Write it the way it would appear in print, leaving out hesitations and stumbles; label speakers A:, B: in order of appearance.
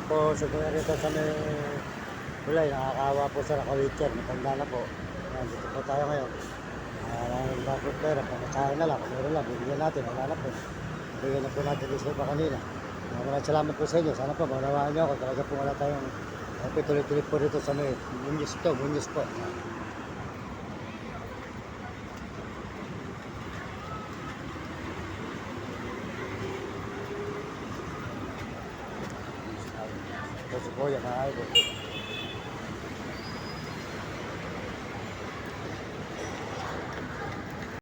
A: po sa kuya rito sa may Bulay, nakakaawa po sa naka-wheelchair, matanda na po. Ayan, dito po tayo ngayon. Bakit pera, pangkain na lang, kung meron lang, bibigyan natin, wala na po. Bibigyan na po natin isa pa kanina. Maraming salamat po sa inyo, sana po maunawaan niyo ako, talaga po wala tayong tuloy-tuloy po dito sa may Muñoz po. Ito si Kuya, mga idol.